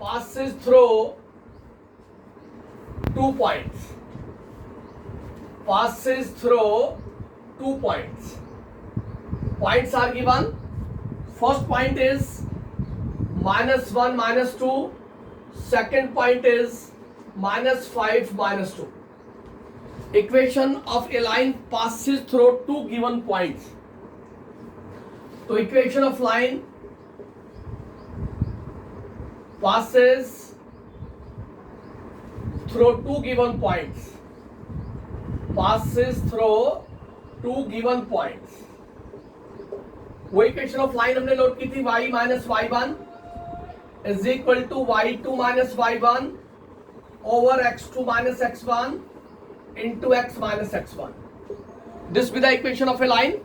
passes through 2 points. Passes through 2 points. Points are given. First point is -1, -2. Second point is -5, -2. Equation of a line passes through 2 given points. So equation of line passes through 2 given points. Passes through 2 given points. वो equation of line हमने note की थी y minus y1 is equal to y2 minus y1 over x2 minus x1 into x minus x1. This be the equation of a line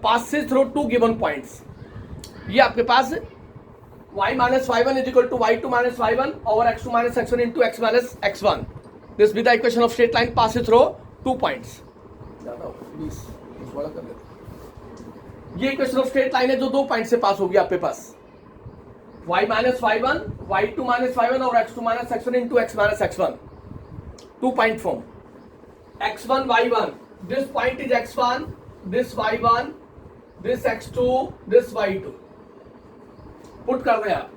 passes through 2 given points. ये आपके पास y minus y1 is equal to y2 minus y1 over x2 minus x1 into x minus x1. This be the equation of straight line passes through 2 points. ये equation of straight line है जो 2 point से पास होगी आपके पास y minus y1 y2 minus y1 और x2 minus x1 into x minus x1. 2 point form. x1 y1, this point is x1, this y1, this x2, this y2. Put कर रहे आप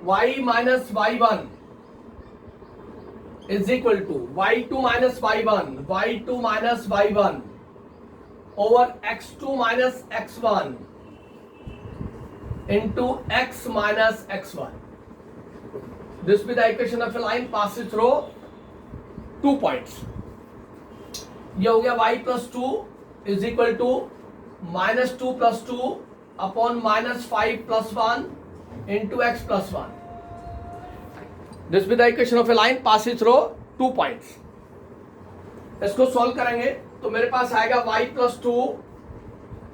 y minus y1 is equal to y2 minus y1, y2 minus y1 over x2 minus x1 into x minus x1. This be the equation of a line passes through 2 points. ये हो गया y plus 2 is equal to -2 plus 2 upon -5 plus 1 into x plus 1. This be the equation of a line passing through 2 points. इसको solve करेंगे तो मेरे पास आएगा y plus 2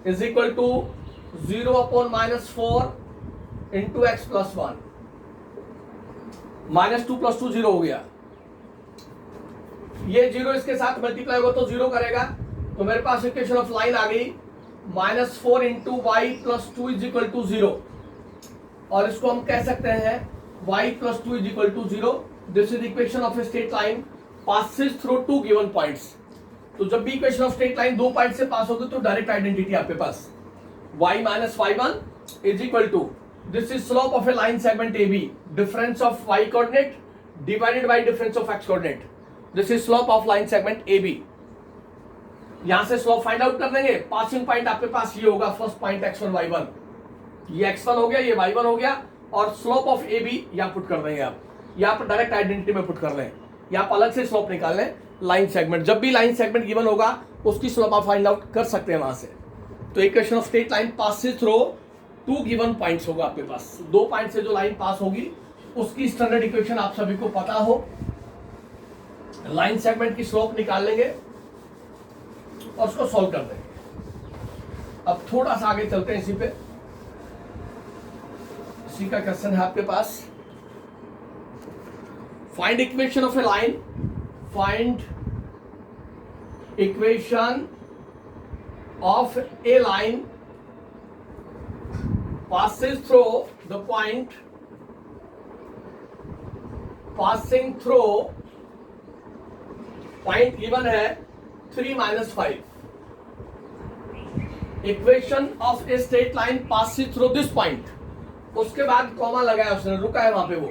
is equal to 0 upon -4 into x plus 1. -2 plus 2 0 हो गया. ये 0 इसके साथ मल्टीप्लाई होगा तो 0 करेगा तो मेरे पास इक्वेशन ऑफ लाइन आ गई -4 into Y plus 2 is equal to 0. और इसको हम कह सकते हैं y plus 2 is equal to 0. This is equation of a straight line passes through 2 given points. तो जब भी equation of straight line 2 point से पास होगी तो डायरेक्ट आइडेंटिटी आपके पास y minus y1 is equal to this is slope of a line segment AB, difference of y coordinate divided by difference of x coordinate. This is slope of line segment AB. यहां से slope find out कर देंगे. Passing point आपके पास ये होगा first point x1 y1. ये x1 हो गया, ये y1 हो गया और स्लोप ऑफ AB यहां पुट कर देंगे आप. यहां पर डायरेक्ट आइडेंटिटी में पुट कर लें. यहां पर अलग से स्लोप निकाल लें लाइन सेगमेंट. जब भी लाइन सेगमेंट गिवन होगा उसकी स्लोप आप फाइंड आउट कर सकते हैं वहां से. तो equation of straight line passes through 2 given points होगा आपके पास. 2 पॉइंट से जो लाइन पास होगी उसकी स्टैंडर्ड इक्वेशन आप सभी को पता हो. लाइन सेगमेंट की स्लोप निकाल लेंगे और उसको सॉल्व कर देंगे. अब थोड़ा सा आगे चलते हैं. इसी का क्वेश्चन है आपके पास. Find equation of a line. Find equation of a line passes through the point passing through point given है 3 - 5. Equation of a straight line passing through this point. उसके बाद कॉमा लगाया उसने, रुका है वहां पे वो.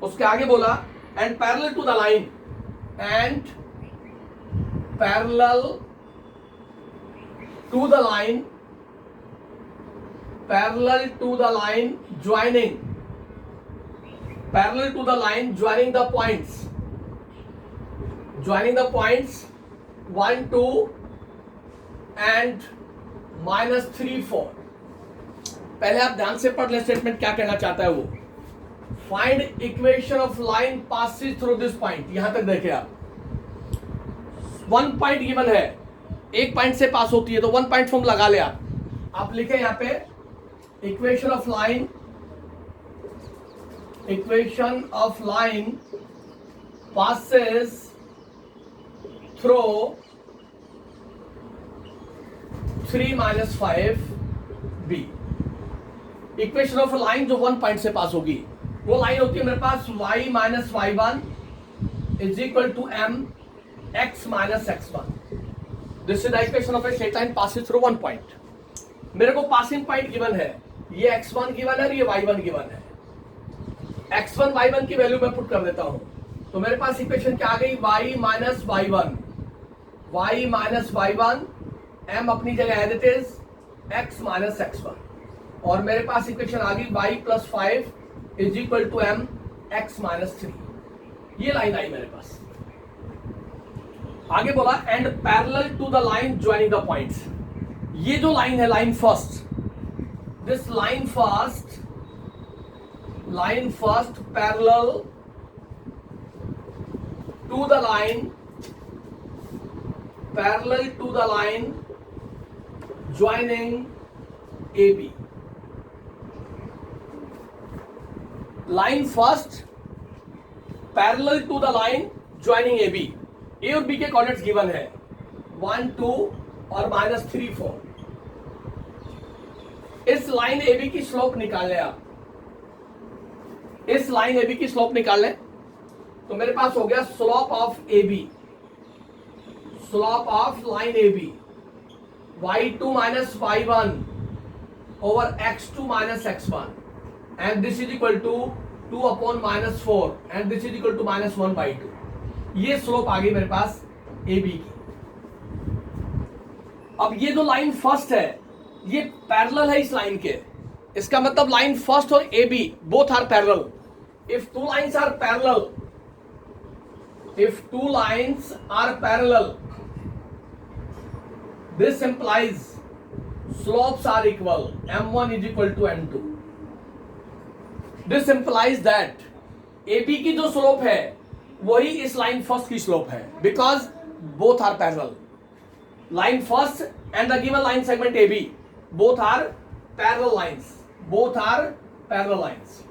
उसके आगे बोला and parallel to the line, and parallel to the line, parallel to the line joining, parallel to the line joining the points, joining the points 1 2 and -3 4. पहले आप ध्यान से पढ़ ले स्टेटमेंट क्या कहना चाहता है वो. Find equation of line passes through this point. यहां तक देखिए आप. 1 पॉइंट गिवन है, 1 पॉइंट से पास होती है तो 1 पॉइंट फॉर्म लगा ले आप. आप लिखे यहां पे equation of line, equation of line passes through 3 - 5 B. Equation of line जो 1 पॉइंट से पास होगी वो लाइन होती है मेरे पास y minus Y one is equal to M X minus X one. This is the equation of a straight line passing through one point. मेरे को पासिंग पॉइंट गिवन है, ये x1 गिवन है और ये y1 गिवन है. x1 y1 की value मैं पुट कर देता हूं, तो मेरे पास इक्वेशन क्या आ गई, y minus Y one m अपनी जगह as it is x minus X one, और मेरे पास इक्वेशन आ गई y plus five is equal to m x minus three. ये लाइन आई मेरे पास. आगे बोला and parallel to the line joining the points. ये जो लाइन है, line first, this line first parallel to the line joining AB. Line first parallel to the line joining AB. A और B के कोऑर्डिनेट्स गिवन है 1 2 और -3 4. इस line AB की slope निकाल लें आप. इस लाइन AB की स्लोप निकाल लें तो मेरे पास हो गया slope of AB, slope of line AB y2 minus y1 over x2 minus x1 and this is equal to 2 upon -4 and this is equal to -1/2. ये स्लोप आ गई मेरे पास AB की. अब ये जो लाइन फर्स्ट है ये पैरेलल है इस लाइन के. इसका मतलब लाइन फर्स्ट और AB both are parallel. If two lines are parallel, this implies slopes are equal, m1 is equal to m2. This implies that AB की जो स्लोप है वही इस लाइन फर्स्ट की स्लोप है, because both are parallel. Line first and the given line segment AB both are parallel lines.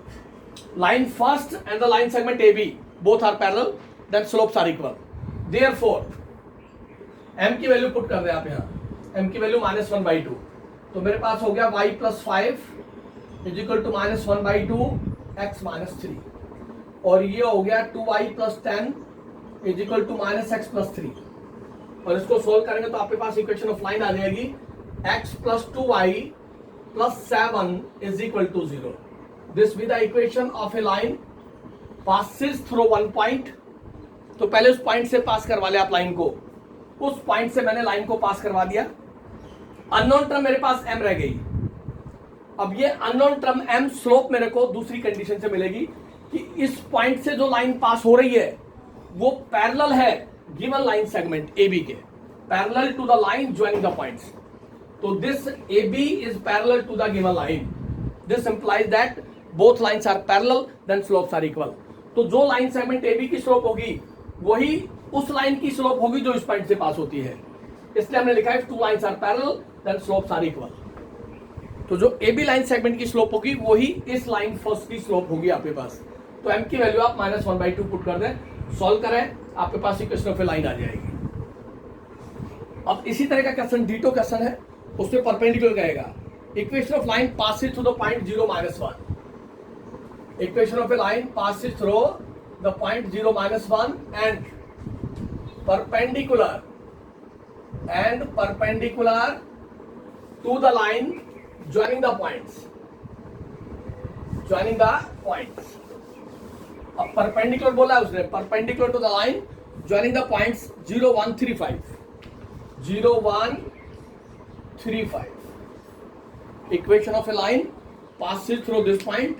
Line first and the line segment AB both are parallel, then slopes are equal. Therefore m की value put कर दे आप यहाँ, m की value -1/2. तो मेरे पास हो गया y plus five is equal to -1/2 x minus three, और ये हो गया 2y plus 10 is equal to -x plus 3. और इसको सोल्व करेंगे तो आपके पास इक्वेशन ऑफ लाइन आ जाएगी x plus 2y plus 7 is equal to 0. This be the equation of a line passes through one point. तो पहले उस पॉइंट से पास करवा ले आप लाइन को. उस पॉइंट से मैंने लाइन को पास करवा दिया. अननोन टर्म मेरे पास m रह गई. अब ये अननोन टर्म m स्लोप मेरे को दूसरी कंडीशन से मिलेगी कि इस पॉइंट से जो लाइन पास हो रही है वो पैरेलल है गिवन लाइन सेगमेंट AB के, parallel to the line joining the points. तो दिस AB is parallel to the given line. This implies that both lines are parallel, then slopes are equal. तो जो लाइन सेगमेंट AB की slope होगी वही उस line की स्लोप होगी जो इस पॉइंट से पास होती है. इसलिए हमने लिखा है two lines are parallel then slopes are equal. तो जो AB लाइन सेगमेंट की स्लोप होगी वही इस लाइन फर्स्ट की स्लोप होगी आपके पास. तो m की वैल्यू आप -1/2 पुट कर दें, सॉल्व करें, आपके पास इक्वेशन ऑफ ए लाइन आ जाएगी. अब इसी तरह का क्वेश्चन डीटो क्वेश्चन है, उसमें परपेंडिकुलर कहेगा equation of line passes through the point 0 -1. Equation of a line passes through the point 0 -1 and perpendicular to the line joining the points. अब perpendicular बोला है उसने, perpendicular to the line joining the points 0 1 3 5. Equation of a line passes through this point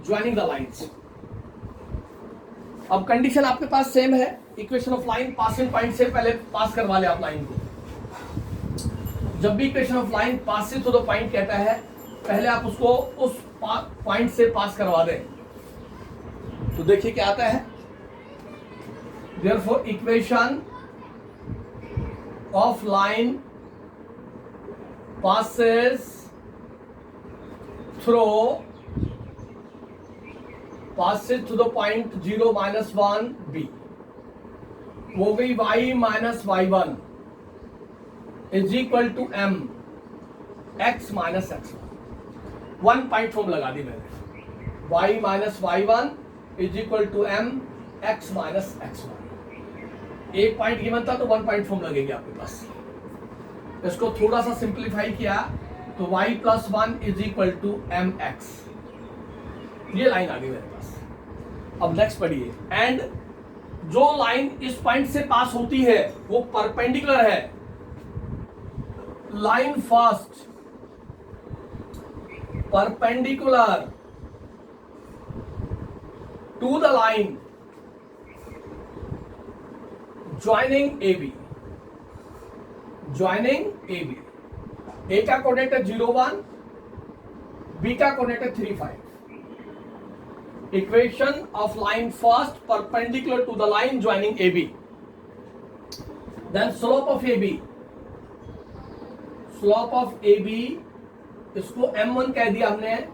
joining the lines. अब condition आपके पास same है. Equation of line passing point से पहले पास करवा ले आप लाइन को. जब भी equation of line passing through the point कहता है पहले आप उसको उस पॉइंट से पास करवा दें. तो देखिए क्या आता है. Therefore equation of line passes to the point 0 -1 B. वो गई y minus y1 is equal to m x minus x1. One point form लगा दी मैंने. y minus y1 is equal to m x minus x1। एक point given था तो 1 point form लगेगी आपके पास। इसको थोड़ा सा सिंप्लीफाई किया तो y plus 1 is equal to M X. ये लाइन आ गई मेरे पास। अब नेक्स्ट पढ़िए। एंड जो लाइन इस पॉइंट से पास होती है वो परपेंडिकुलर है line first perpendicular to the line joining AB। Joining AB, A का कोऑर्डिनेट है 0 1, B का कोऑर्डिनेट है 3 5। Equation of line first perpendicular to the line joining AB. Then slope of AB. Slope of AB इसको m1 कह दिया हमने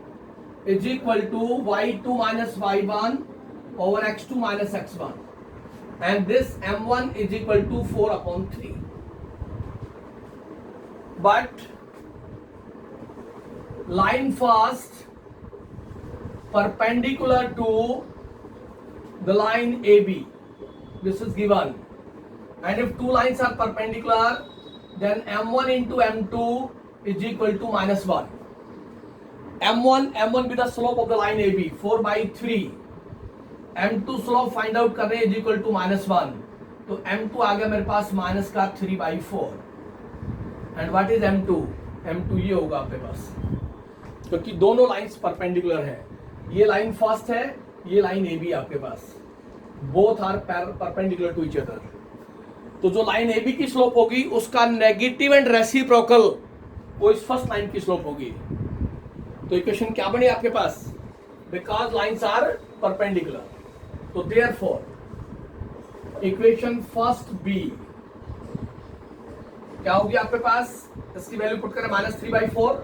is equal to y2 minus y1 over x2 minus x1, and this m1 is equal to 4 upon 3. But line first perpendicular to the line AB, this is given, and if two lines are perpendicular then m1 into m2 is equal to minus 1. m1 be the slope of the line AB 4 by 3, m2 slope find out कर रहे हैं is equal to minus 1, तो m2 आ गया मेरे पास minus का 3 by 4। And what is m2? m2 ये होगा आपके पास, क्योंकि दोनों लाइंस परपेंडिकुलर है। ये लाइन फर्स्ट है, ये लाइन AB आपके पास, both are perpendicular to each other. तो जो लाइन AB की स्लोप होगी उसका नेगेटिव एंड रेसिप्रोकल वो इस फर्स्ट लाइन की स्लोप होगी। तो इक्वेशन क्या बनी आपके पास? बिकॉज लाइंस आर परपेंडिकुलर, तो देयरफॉर इक्वेशन फर्स्ट B क्या होगी आपके पास? इसकी वैल्यू पुट करें -3 by 4,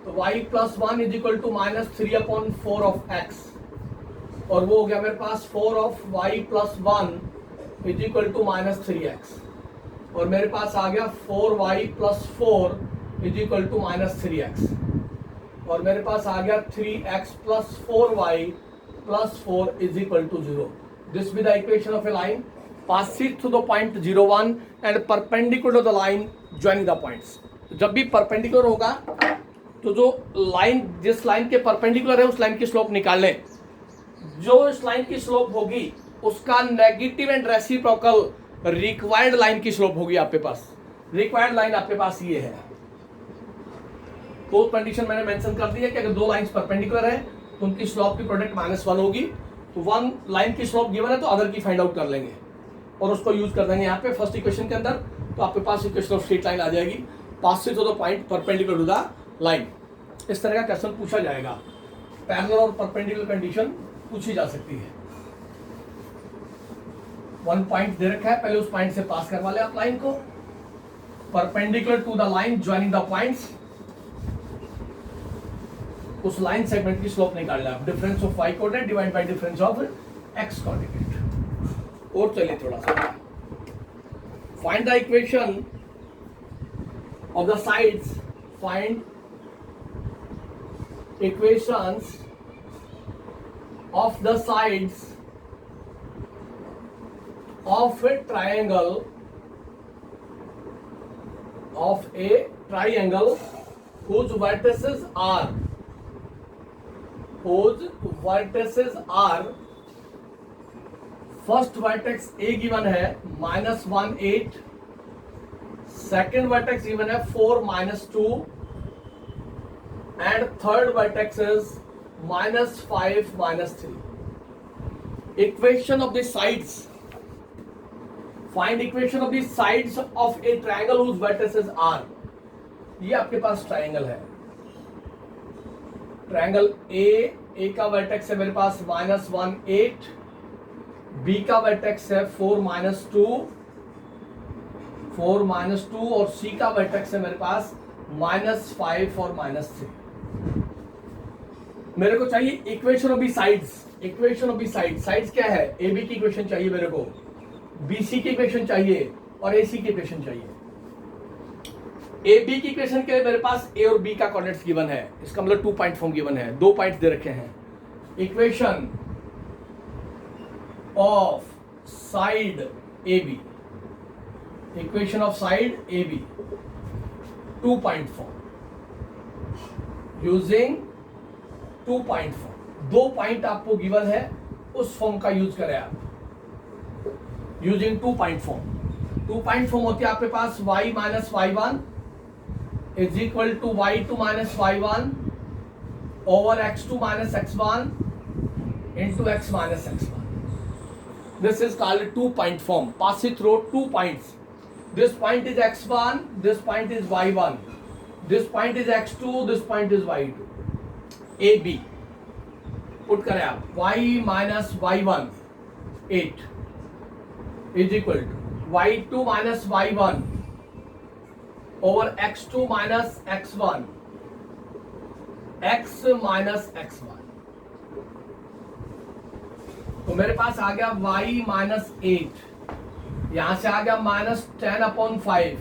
तो y plus 1 is equal to -3 upon 4 of x, और वो हो गया मेरे पास 4 of y plus 1 is equal to -3x, और मेरे पास आ गया 4y plus 4 is equal to -3x, और मेरे पास आ गया 3x plus 4y plus 4 is equal to 0। This be the equation of a line passing through the point 0 1 and perpendicular to the line joining the points। जब भी perpendicular होगा तो जो line जिस लाइन के परपेंडिकुलर है उस लाइन की स्लोप निकाल लें। जो इस लाइन की स्लोप होगी उसका negative and reciprocal required line की स्लोप होगी आपके पास। रिक्वायर्ड लाइन आपके पास ये है। तो कंडीशन मैंने मेंशन कर दी है कि अगर दो लाइंस परपेंडिकुलर है तो उनकी स्लोप की प्रोडक्ट -1 होगी। तो वन लाइन की स्लोप गिवन है तो अदर की फाइंड आउट कर लेंगे और उसको यूज कर देंगे यहाँ पे फर्स्ट इक्वेशन के अंदर। तो आपके पास इक्वेशन ऑफ स्ट्रेट लाइन आ जाएगी, passing through the point perpendicular to the line. इस तरह का क्वेश्चन पूछा जाएगा। पैरेलल और परपेंडिकुलर कंडीशन पूछी जा सकती है। 1 पॉइंट दे रखा है, पहले उस पॉइंट से पास करवा ले आप लाइन को। Perpendicular to the line joining the points, उस लाइन सेगमेंट की स्लोप निकालना है। Difference of y coordinate divide by difference of x coordinate. और चलिए थोड़ा सा find the equation of the sides, find equations of the sides of a triangle whose vertices are first vertex A given है -1 8, second vertex given है 4 -2, and third vertex is -5 -3। Equation of the sides, find equation of the sides of a triangle whose vertices are. ये आपके पास triangle है, triangle A का vertex है मेरे पास -1 8, B का वर्टेक्स है 4 -2 और C का वर्टेक्स है मेरे पास -5 और -3। मेरे को चाहिए equation of the sides. Equation of the sides क्या है? AB की इक्वेशन चाहिए मेरे को, BC की इक्वेशन चाहिए और AC की इक्वेशन चाहिए। AB की इक्वेशन के लिए मेरे पास A और B का कोऑर्डिनेट्स गिवन है, इसका मतलब 2 पॉइंट फॉर्म गिवन है, 2 पॉइंट्स दे रखे हैं। Equation of side A B, equation of side A B 2.4 using 2.4, 2 point आपको गिवन है, उस फॉर्म का यूज करें आप यूजिंग 2.4। 2.4 होती है आपके पास y minus y1 is equal to y2 minus y1 over x2 minus x1 into x minus x1. This is called 2-point form. Pass it through 2 points. This point is x1, this point is y1, this point is x2, this point is y2. A B. Put करें आप y minus y1 8 is equal to y2 minus y1 over x2 minus x1 x minus x1। तो मेरे पास आ गया y minus 8, यहां से आ गया माइनस 10/5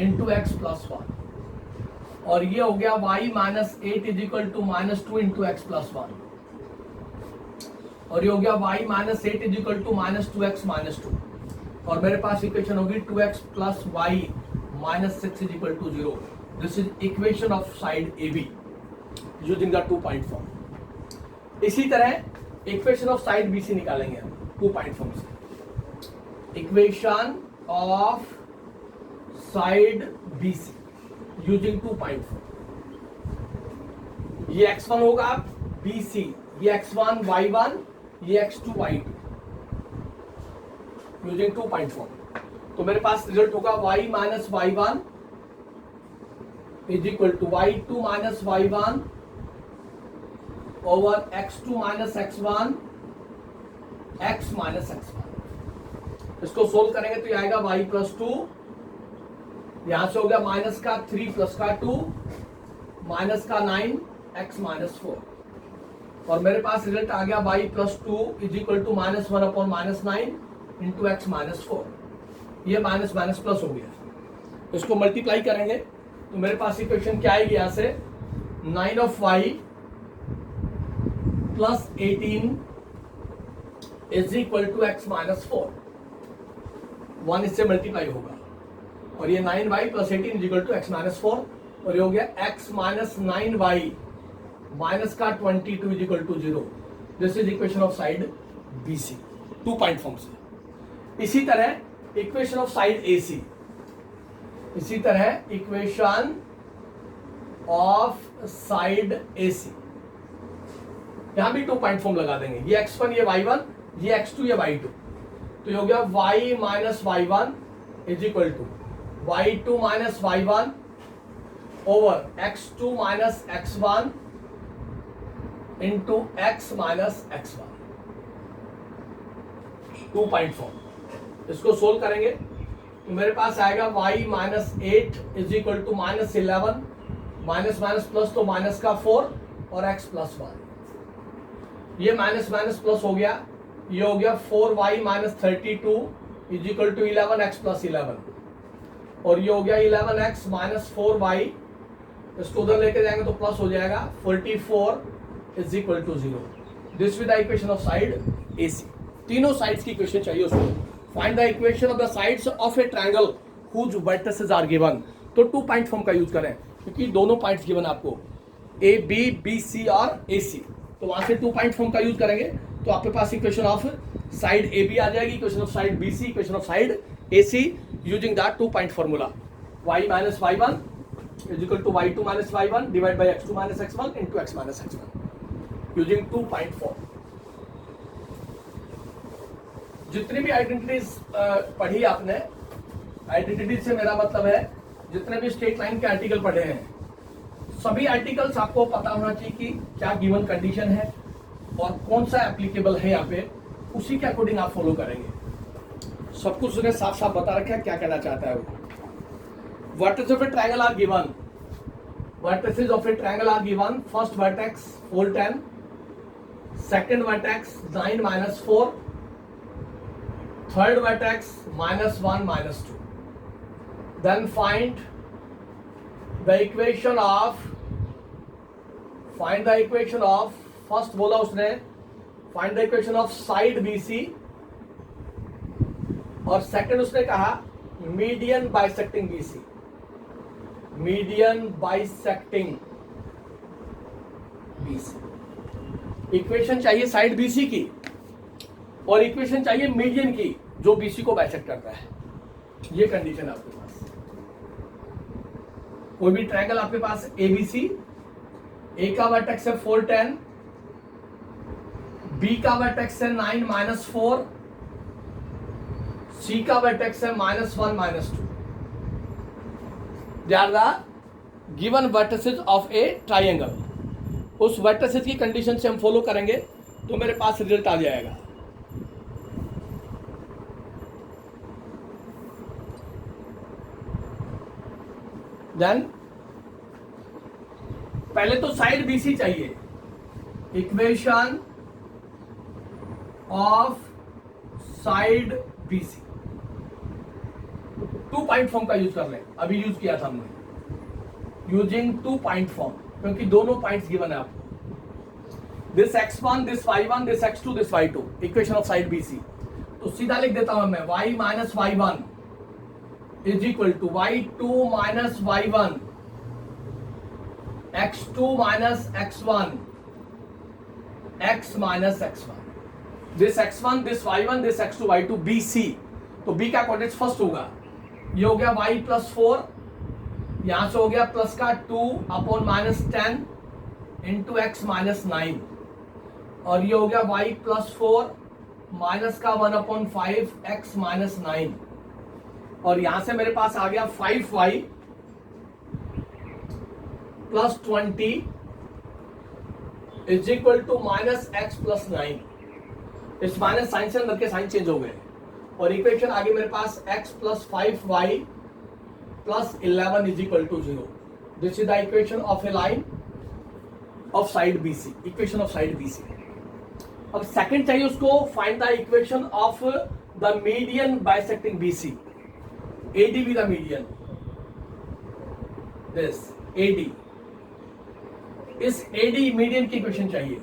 इंटू एक्स प्लस 1, और ये हो गया y minus 8 is equal to minus 2 into x plus 1, और ये हो गया y minus 8 is equal to minus 2x minus 2, और मेरे पास इक्वेशन होगी 2x plus y minus 6 is equal to 0। This is equation of side A B using the 2-point form. इसी तरह equation of side B C निकालेंगे हम 2-point form से। Equation of side B C using 2-point form, ये x1 होगा B C, ये x1 y1, ये x2 y2 using 2-point form. तो मेरे पास रिजल्ट होगा y minus y1 is equal to y2 minus y1 over x2 minus x1 x minus x1। इसको solve करेंगे तो ये आएगा y प्लस 2, यहां से हो गया माइनस का 3 प्लस का 2 माइनस का 9 x माइनस 4, और मेरे पास रिजल्ट आ गया y plus 2 is equal to minus 1 upon minus 9 into x minus 4। ये माइनस माइनस प्लस हो गया, इसको मल्टीप्लाई करेंगे तो मेरे पास इक्वेशन क्या आएगी, यहां से 9 of y plus 18 is equal to x minus 4, 1 इससे मल्टीप्लाई होगा, और ये 9y plus 18 is equal to x minus 4, और ये हो गया एक्स माइनस 9y माइनस का 22 is equal to 0। This is equation of side B C 2-point form से। इसी तरह equation of side A C, इसी तरह equation of side A C, यहां भी 2-point फॉर्म लगा देंगे, ये x1 ये y1 ये x2 ये y2, तो ये हो गया y minus y1 is equal to y2 minus y1 over x2 minus x1 into x minus x1, 2-point form. इसको सोल्व करेंगे तो मेरे पास आएगा y minus 8 is equal to minus 11, minus minus plus तो माइनस का 4 और x प्लस 1, ये माइनस माइनस प्लस हो गया, ये हो गया 4y minus 32 is equal to 11x plus 11, और ये हो गया 11x माइनस 4y, इसको उधर लेके जाएंगे तो प्लस हो जाएगा 44 is equal to 0। This with the equation of side A C. तीनों साइड्स की इक्वेशन चाहिए उसको। Find the equation of the sides of a triangle whose vertices are given. तो 2-point फॉर्म का यूज करें क्योंकि दोनों पॉइंट्स गिवन आपको, ए बी, बी सी और ए सी, तो वहां से 2-point फॉर्म का यूज करेंगे तो आपके पास equation of side A B आ जाएगी, equation of side B C, equation of side A C using that 2-point formula. y minus y1 is equal to y2 minus y1 divided by x2 minus x1 into x minus x1 using 2-point form। जितनी भी identities पढ़ी आपने, identity से मेरा मतलब है जितने भी स्ट्रेट लाइन के आर्टिकल पढ़े हैं, सभी आर्टिकल्स आपको पता होना चाहिए कि क्या गिवन कंडीशन है और कौन सा एप्लीकेबल है, यहाँ पे उसी के अकॉर्डिंग आप फॉलो करेंगे। सब कुछ उसने साफ साफ बता रखा है क्या कहना चाहता है वो। Vertices of a triangle are given. Vertices of a triangle are given. First vertex 4 10, second vertex 9 minus 4, third vertex minus 1 minus 2. Then find the equation of first बोला उसने find the equation of side BC, और second उसने कहा median bisecting BC, median bisecting BC। Equation चाहिए side BC की और equation चाहिए median की जो BC को बाइसेक्ट करता है। ये कंडीशन आपके पास। कोई भी ट्रायंगल आपके पास ABC, A का वर्टेक्स है 4 10, B का वर्टेक्स है 9 -4, C का वर्टेक्स है -1 -2। They are the given vertices of a triangle. उस वर्टिसेस की कंडीशन से हम फॉलो करेंगे तो मेरे पास रिजल्ट आ जाएगा। देन पहले तो साइड BC चाहिए। Equation of side BC 2 point form का यूज कर लें, अभी यूज किया था हमने, यूजिंग 2 पॉइंट फॉर्म, क्योंकि दोनों पॉइंट्स गिवन है आपको। This x1, this y1, this x2, this y2, equation of side BC। तो सीधा लिख देता हूं मैं y minus y1 is equal to y2 minus y1, x2 minus x1, x minus x1, this x1, this y1, this x2, y2, BC। तो B का coordinates first होगा, ये हो गया y प्लस 4, यहां से हो गया प्लस का 2 upon minus 10 into x minus 9, और ये हो गया y प्लस 4 माइनस का 1 अपॉन 5 x माइनस 9, और यहां से मेरे पास आ गया 5y plus 20 is equal to minus x plus 9। इस माइनस साइन से अंदर के साइन चेंज हो गए, और इक्वेशन आगे मेरे पास x plus 5y plus 11 is equal to 0। This is the equation of a line of side BC, equation of side BC। अब सेकंड चाहिए उसको find the equation of the median bisecting BC, AD with the median, this AD, इस AD median की equation चाहिए,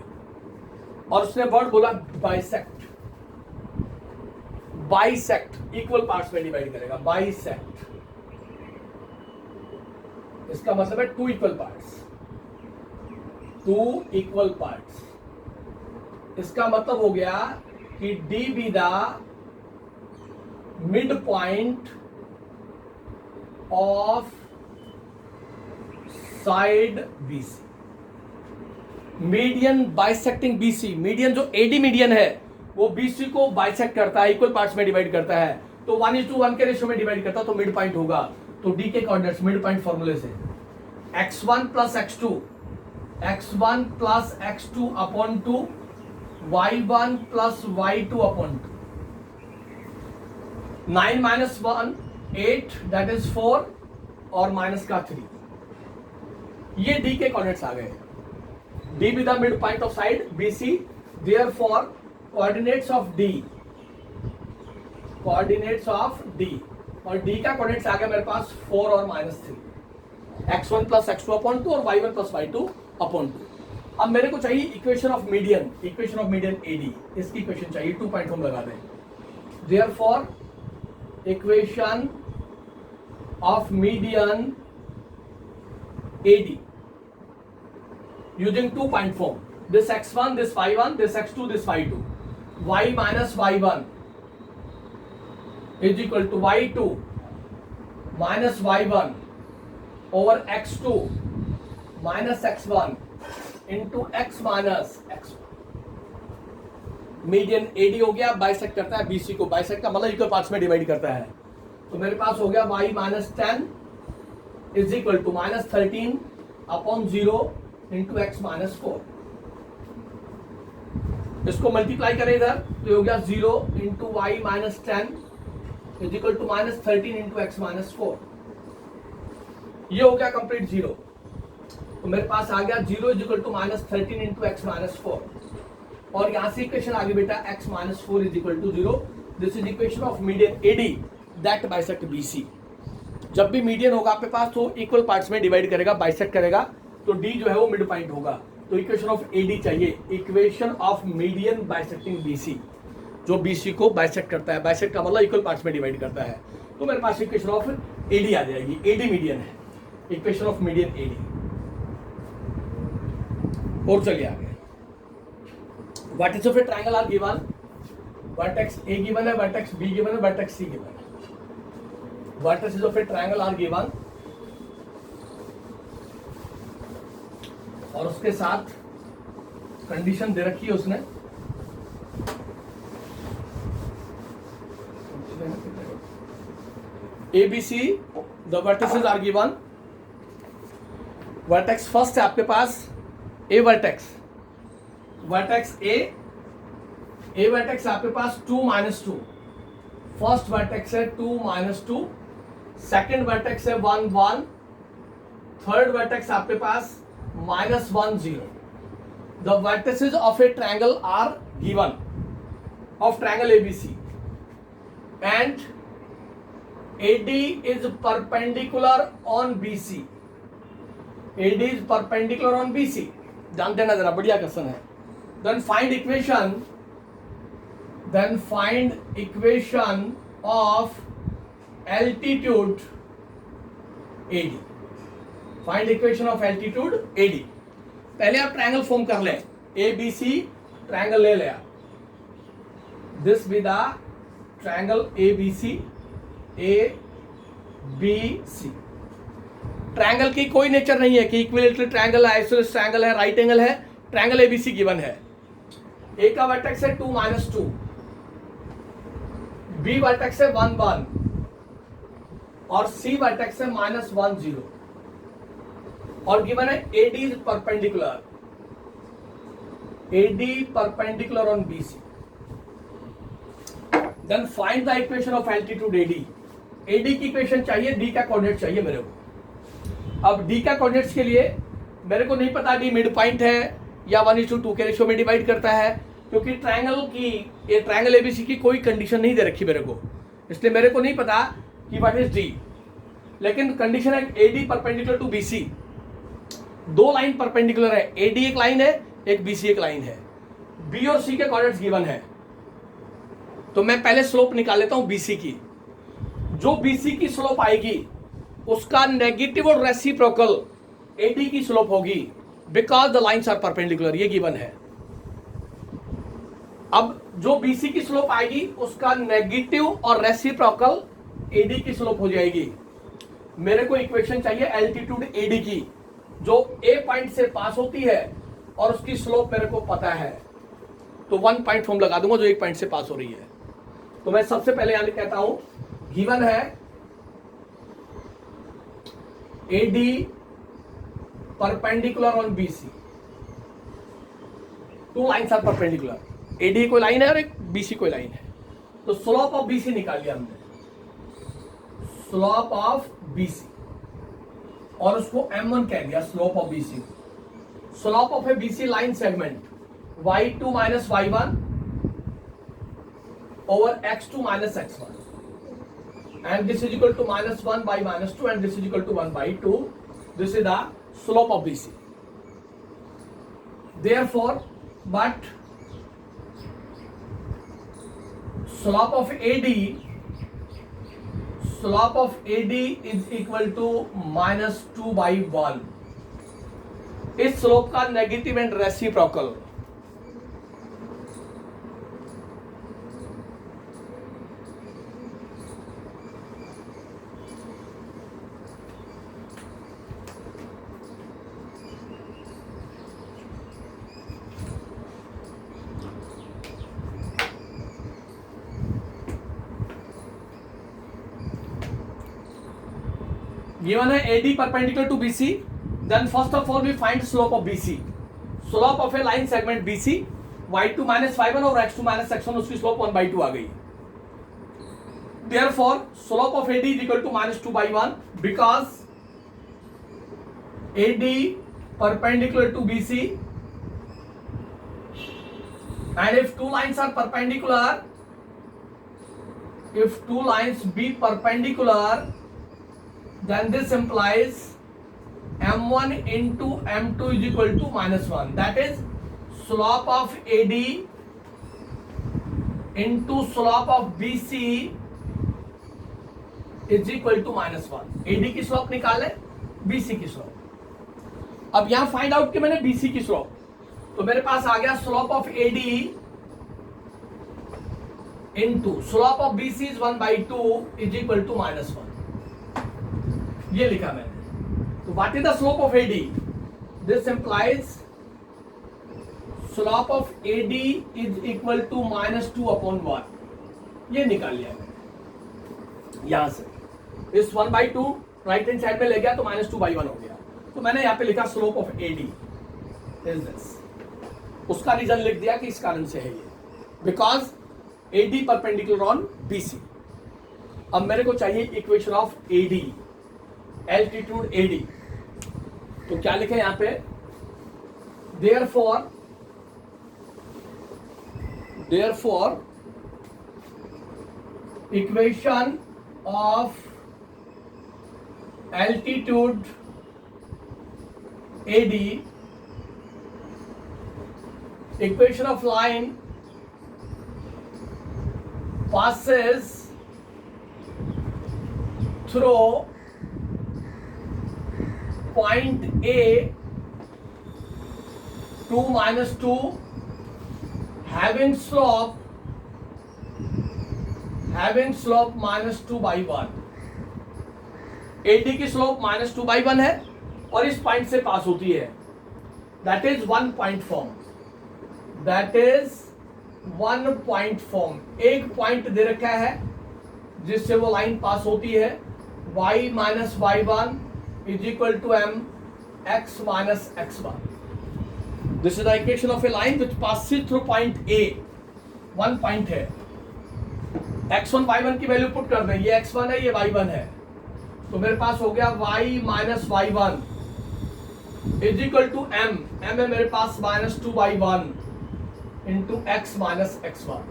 और उसने word बोला bisect. Bisect equal parts में डिवाइड करेगा, बाइसेक्ट इसका मतलब है 2 इक्वल पार्ट्स, 2 इक्वल पार्ट्स। इसका मतलब हो गया कि D be the mid point of side BC, median bisecting BC। Median जो AD मीडियन है वो BC को बाइसेक्ट करता है, इक्वल पार्ट्स में डिवाइड करता है, तो 1:1 के रेशियो में डिवाइड करता है, तो मिड पॉइंट होगा। तो D के कोऑर्डिनेट्स मिड पॉइंट फॉर्मूले से x1 plus x2, x1 plus x2 upon 2, y1 plus y2 upon 2, 9 minus 1 8 that is 4, और माइनस का 3। ये D के कोऑर्डिनेट्स आ गए। D with the mid point of side BC, therefore coordinates of D, coordinates of D, और D का coordinates आ गया मेरे पास 4 और minus 3, x1 plus x2 upon 2 और y1 प्लस y2 अपॉन 2। अब मेरे को चाहिए equation of median, equation of median AD, इसकी इक्वेशन चाहिए, 2 पॉइंट हम लगा दें। Therefore equation of median AD using 2 point form, this x1, this y1, this x2, this y2, y minus y1 is equal to y2 minus y1 over x2 minus x1 into x minus x1। Median AD हो गया, bisect करता है BC को, bisect का मतलब equal parts में divide करता है। तो मेरे पास हो गया y minus 10 is equal to minus 13 upon 0 into x minus 4। इसको मल्टीप्लाई करें इधर, तो हो गया 0 into y minus 10 is equal to minus 13 into x minus 4। ये हो गया कंप्लीट 0। तो मेरे पास आ गया 0 is equal to minus 13 into x minus 4, और यहां से इक्वेशन आ गई बेटा x minus 4 is equal to 0। This is equation of median AD that bisect BC। जब भी मीडियन होगा आपके पास तो इक्वल पार्ट्स में डिवाइड करेगा, बाइसेक्ट करेगा, तो D जो है वो मिड पॉइंट होगा। तो इक्वेशन ऑफ एडी चाहिए, equation of median bisecting BC, जो बीसी को बाइसेक्ट करता है। बाइसेक्ट का मतलब इक्वल पार्ट्स में डिवाइड करता है। तो मेरे पास इक्वेशन ऑफ एडी आ जाएगी, एडी मीडियन है, इक्वेशन ऑफ मीडियन एडी। और चलिए आगे, vertex of a triangle are given, vertex A given है, वर्टेक्स बी गिवन है, वर्टेक्स सी गिवन है। Vertex of a triangle are given और उसके साथ कंडीशन दे रखी है उसने, ABC, the vertices are given. Vertex first है आपके पास ए वर्टेक्स, वर्टेक्स ए वर्टेक्स आपके पास 2 - 2, फर्स्ट वर्टेक्स है 2 - 2, सेकेंड वर्टेक्स है 1 1, थर्ड वर्टेक्स आपके पास -1 0। The vertices of a triangle are given, of triangle ABC, and AD is perpendicular on BC, AD is perpendicular on BC, जानते हैं ना, जरा बढ़िया क्वेश्चन है। then find equation of altitude AD, find equation of altitude AD। पहले आप triangle form कर लें, ABC ट्रायंगल ले लिया, this be the triangle ABC, ABC। Triangle की कोई नेचर नहीं है कि इक्विलेटरल ट्रायंगल है, आइसोसेलेस ट्रायंगल है, राइट एंगल है, ट्रायंगल ABC गिवन है। ए का वर्टेक्स है 2 - 2, बी वर्टेक्स है 1 1 और सी वर्टेक्स है -1 0, और गिवन है AD is perpendicular, AD perpendicular on BC। Then find the equation of altitude AD। AD की इक्वेशन चाहिए, D का कोऑर्डिनेट चाहिए मेरे को। अब D का कोऑर्डिनेट्स के लिए मेरे को नहीं पता D मिड पॉइंट है या 1:2 के रेशियो में डिवाइड करता है, क्योंकि ट्रायंगल ABC की कोई कंडीशन नहीं दे रखी मेरे को, इसलिए मेरे को नहीं पता कि व्हाट इज D। लेकिन कंडीशन है AD परपेंडिकुलर टू BC, दो लाइन परपेंडिकुलर है, AD एक लाइन है, एक BC एक लाइन है, B और C के कोऑर्डिनेट्स गिवन है। तो मैं पहले स्लोप निकाल लेता हूं BC की। जो BC की स्लोप आएगी उसका नेगेटिव और रेसिप्रोकल AD की स्लोप होगी, because the lines are perpendicular, ये गिवन है। अब जो BC की स्लोप आएगी उसका नेगेटिव और रेसिप्रोकल AD की स्लोप हो जाएगी। मेरे को इक्वेशन चाहिए एल्टीट्यूड AD की, जो A पॉइंट से पास होती है और उसकी स्लोप मेरे को पता है, तो 1 पॉइंट फॉर्म लगा दूंगा जो 1 पॉइंट से पास हो रही है। तो मैं सबसे पहले यहां कहता हूं गिवन है AD perpendicular on BC, 2 lines are perpendicular, AD कोई लाइन है और एक BC कोई लाइन है। तो स्लोप ऑफ BC निकाल लिया हमने, स्लोप ऑफ BC, और उसको M1 कह दिया, slope of BC। Slope of A BC line segment y2 - y1 over x2 - x1, and this is equal to -1 by -2, and this is equal to 1 by 2. This is the slope of BC. Therefore, but slope of AD is equal to -2 by 1. इस slope का negative and reciprocal, given है AD perpendicular to BC, then first of all we find slope of BC, slope of a line segment BC, y2 - y1 और x2 - x1, उसकी slope 1 by 2 आ गई। Therefore slope of AD is equal to -2 by 1, because AD perpendicular to BC, and if two lines are perpendicular, if two lines be perpendicular, then this implies m1 into m2 is equal to -1. That is slope of AD into slope of BC is equal to -1. AD की slope निकाले, BC की slope. अब यहां find out कि मैंने BC की slope, तो मेरे पास आ गया slope of AD into slope of BC is 1/2 is equal to -1। ये लिखा मैंने। तो what is the slope of AD? This implies slope of AD is equal to -2/1। ये निकाल लिया मैंने यहां से। इस 1/2 राइट हैंड साइड में ले गया तो -2/1 हो गया। तो मैंने यहां पे लिखा slope of AD is this. उसका रीजन लिख दिया कि इस कारण से है ये, because AD perpendicular on BC। अब मेरे को चाहिए equation of AD, altitude AD। तो क्या लिखे यहां पे? Therefore equation of altitude AD, equation of line passes through point A 2 - 2 having slope -2/1। AD की स्लोप -2/1 है और इस पॉइंट से पास होती है। That is 1 point form. That is 1 point form. एक पॉइंट दे रखा है जिससे वो लाइन पास होती है। y - y1 is equal to m x minus x1। This is the equation of a line which passes through point A। 1 point है। x1 y1 की value put कर दें। ये x1 है, ये y1 है। तो मेरे पास हो गया y minus y1 is equal to m। m है मेरे पास -2/1 into x minus x1।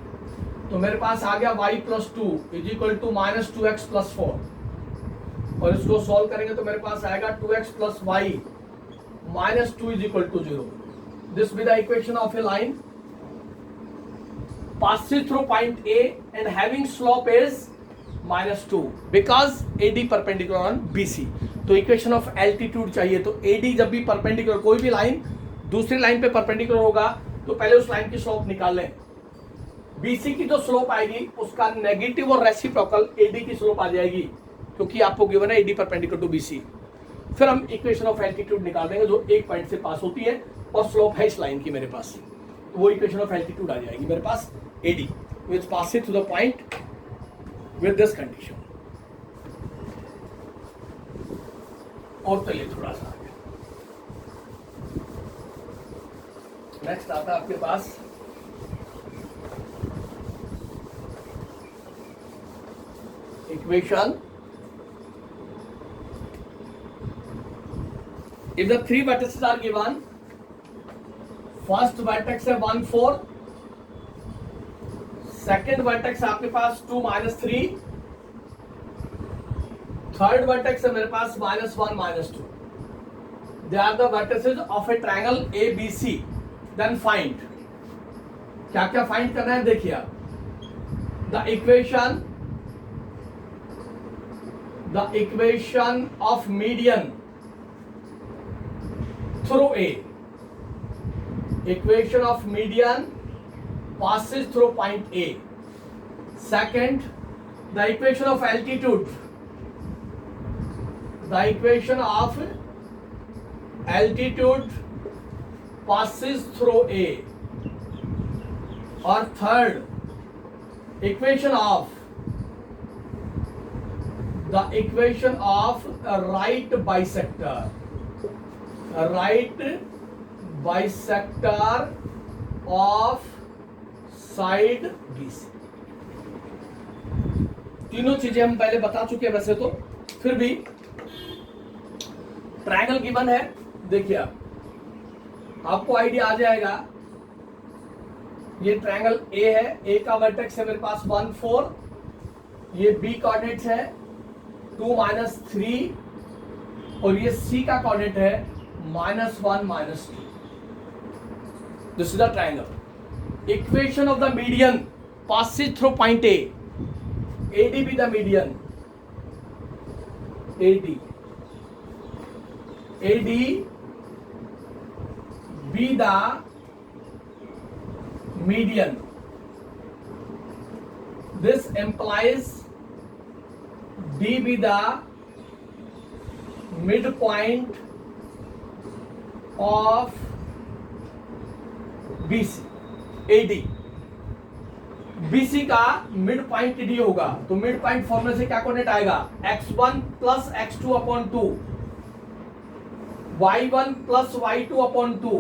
तो मेरे पास आ गया y plus 2 is equal to -2x plus 4। और इसको सॉल्व करेंगे तो मेरे पास आएगा 2x plus y minus 2 is equal to 0। This be the equation of a line passes through point A and having slope is -2 because AD perpendicular on BC। तो equation of altitude चाहिए। तो AD जब भी perpendicular, कोई भी line दूसरी line पे perpendicular होगा तो पहले उस लाइन की स्लोप निकाल लें। BC की जो स्लोप आएगी उसका नेगेटिव और रेसिप्रोकल AD की स्लोप आ जाएगी, क्योंकि आपको गिवन है AD परपेंडिकुलर टू BC। फिर हम इक्वेशन ऑफ एल्टीट्यूड निकाल देंगे जो एक पॉइंट से पास होती है और स्लोप है इस लाइन की मेरे पास। तो वो इक्वेशन ऑफ एल्टीट्यूड आ जाएगी मेरे पास AD which passes to the point with this condition। और चलिए थोड़ा सा आगे। नेक्स्ट आता है आपके पास equation. if the 3 vertices are given, first vertex है 1 4, सेकेंड वर्टेक्स आपके पास 2 -3, थर्ड वर्टेक्स है मेरे पास -1 -2। They are the vertices of a triangle ABC। Then find, क्या क्या फाइंड करना है देखिए आप। The equation of median through A। equation of median passes through point A। second, the equation of altitude passes through A। और third, equation of right bisector of side BC। तीनों चीजें हम पहले बता चुके हैं वैसे तो, फिर भी ट्रायंगल गिवन है। देखिए आपको आइडिया आ जाएगा। ये ट्रायंगल A है, A का वर्टेक्स है मेरे पास 1 4, ये B कोऑर्डिनेट्स है 2 -3, और ये सी का कोऑर्डिनेट है -1 -2. This is the triangle. Equation of the median passes through point A. AD be the median. AD be the median. This implies D be the midpoint of BC. AD BC का mid point D होगा. तो mid point फॉर्मूले से क्या coordinate आएगा? x1 plus x2 upon 2, y1 plus y2 upon 2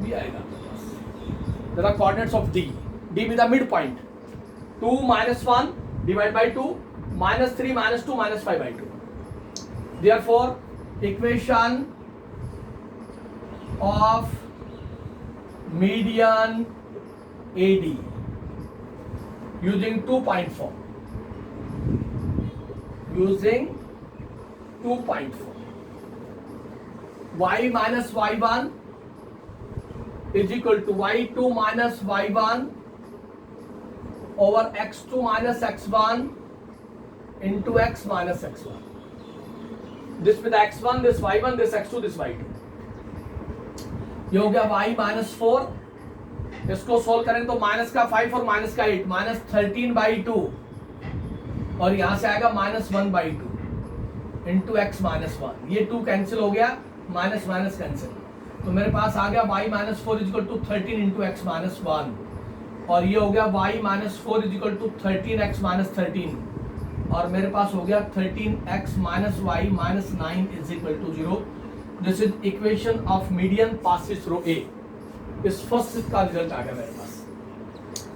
भी आएगा. There are coordinates of D. D be the mid point. 2 -1 divide by 2, -3 -2 -5 by 2. Therefore equation of median AD using 2-point form. Using 2-point form. Y minus y1 is equal to y2 minus y1 over x2 minus x1 into x minus x1. This with x1, this y1, this x2, this y2. ये हो गया y minus 4. इसको solve करें तो minus का 5 और minus का 8, -13/2 और यहां से आएगा -1/2 इंटू x -1. ये 2 कैंसिल हो गया, माइनस माइनस कैंसिल. तो मेरे पास आ गया y -4 is equal to 13 into x -1 और ये हो गया y -4 is equal to 13x -13 और मेरे पास हो गया 13x -y -9 is equal to 0. This is equation of median passes through A. इस फर्स्ट का रिजल्ट आ गया मेरे पास.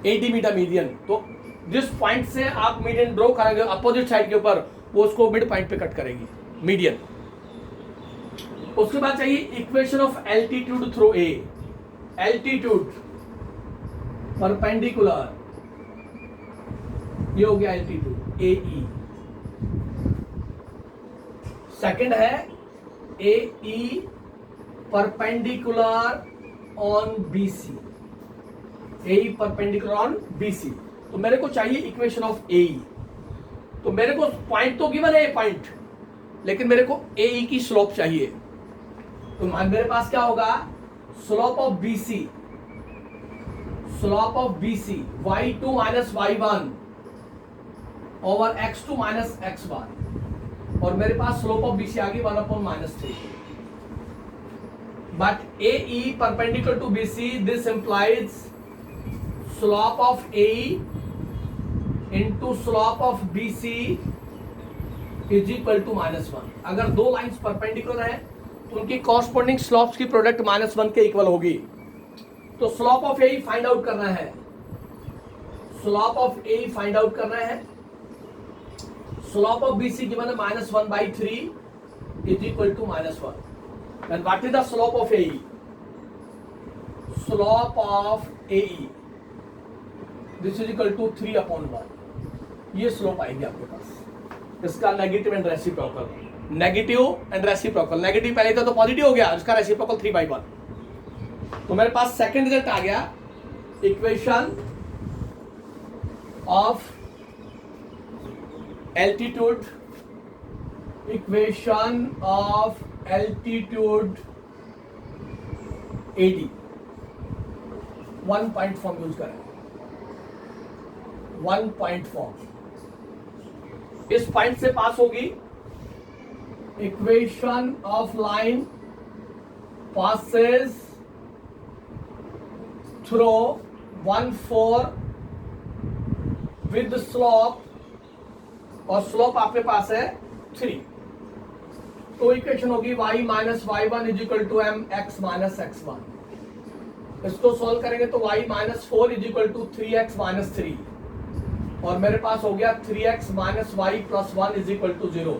AD metre median. तो जिस पॉइंट से आप मीडियन ड्रॉ करेंगे अपोजिट साइड के ऊपर, वो उसको मिड पॉइंट पे कट करेगी मीडियन. उसके बाद चाहिए equation of altitude through A. Altitude perpendicular, ये हो गया एल्टीट्यूड AE. सेकंड है AE perpendicular on BC. AE perpendicular on BC. तो मेरे को चाहिए इक्वेशन ऑफ AE. तो मेरे को पॉइंट तो गिवन है पॉइंट, लेकिन मेरे को AE की स्लोप चाहिए. तो मेरे पास क्या होगा? Slope of BC, slope of BC y2 minus y1 over x2 minus x1 और मेरे पास स्लोप ऑफ BC आ गई 1/-3. But AE perpendicular to BC, this implies slope of AE into slope of BC is equal to -1. अगर दो lines perpendicular हैं तो उनकी corresponding slopes की product -1 के इक्वल होगी. तो slope of AE find out करना है. Slope of AE find out करना है. स्लोप ऑफ BC गिवन है -1/3 is equal to -1. And what is the slope of AE? Slope of AE this is equal to 3/1. ये slope आएगी आपके पास. इसका negative and reciprocal. Negative and reciprocal. Negative पहले था तो पॉजिटिव हो गया, इसका रेसिप्रोकल 3/1. तो मेरे पास सेकंड रिजल्ट आ गया. Equation of altitude, equation of altitude AD. 1-point form use करें. 1-point form. इस पॉइंट से पास होगी. Equation of line passes through 1/4 with slope और स्लोप आपके पास है 3. तो इक्वेशन होगी y minus y1 is equal to mx minus x1. इसको सोल्व करेंगे तो y minus 4 is equal to 3x minus 3 और मेरे पास हो गया 3x minus y plus 1 is equal to 0.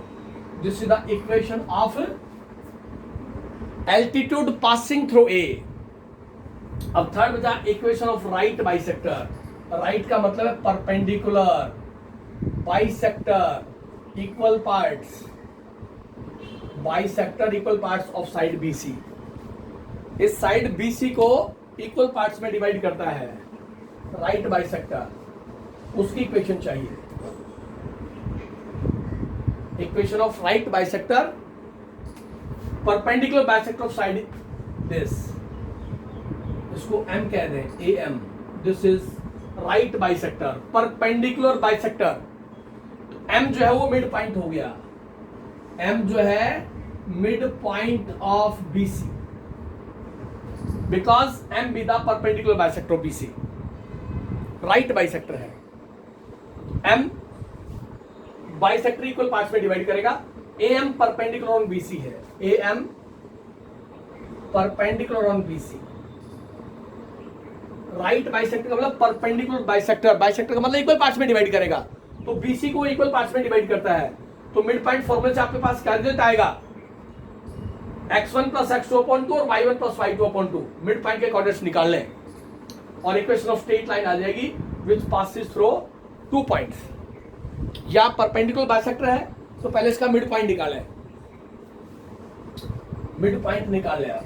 This is the equation of altitude passing through A. अब third बचा equation of right bisector. Right का मतलब है perpendicular, bisector, equal parts. Bisector equal parts of side BC। इस side BC को equal parts में divide करता है राइट बाइसेक्टर, उसकी इक्वेशन चाहिए। Equation of right bisector perpendicular bisector of side this, इसको M कह दें, AM। This is right bisector, perpendicular bisector. M जो है वो मिड पॉइंट हो गया, M जो है mid point of BC, because M be the perpendicular bisector of BC, right bisector है। M बाइसेक्टर इक्वल पार्ट्स में डिवाइड करेगा। AM परपेंडिकुलर ऑन BC है, AM perpendicular on BC। Right bisector का मतलब परपेंडिकुलर बाइसेक्टर, बाइसेक्टर का मतलब equal parts में divide करेगा, तो BC को इक्वल पार्ट्स में डिवाइड करता है। तो मिड पॉइंट फॉर्मूले से आपके पास क्या रिजल्ट आएगा, x1 प्लस x2/2 और y1 plus y2/2। Mid point के कोऑर्डिनेट्स निकाल लें और इक्वेशन ऑफ स्ट्रेट लाइन आ जाएगी विच पासेस थ्रू 2 पॉइंट्स। या परपेंडिकुलर बाइसेक्टर है तो पहले इसका मिड पॉइंट निकालें, मिड पॉइंट निकाल लिया।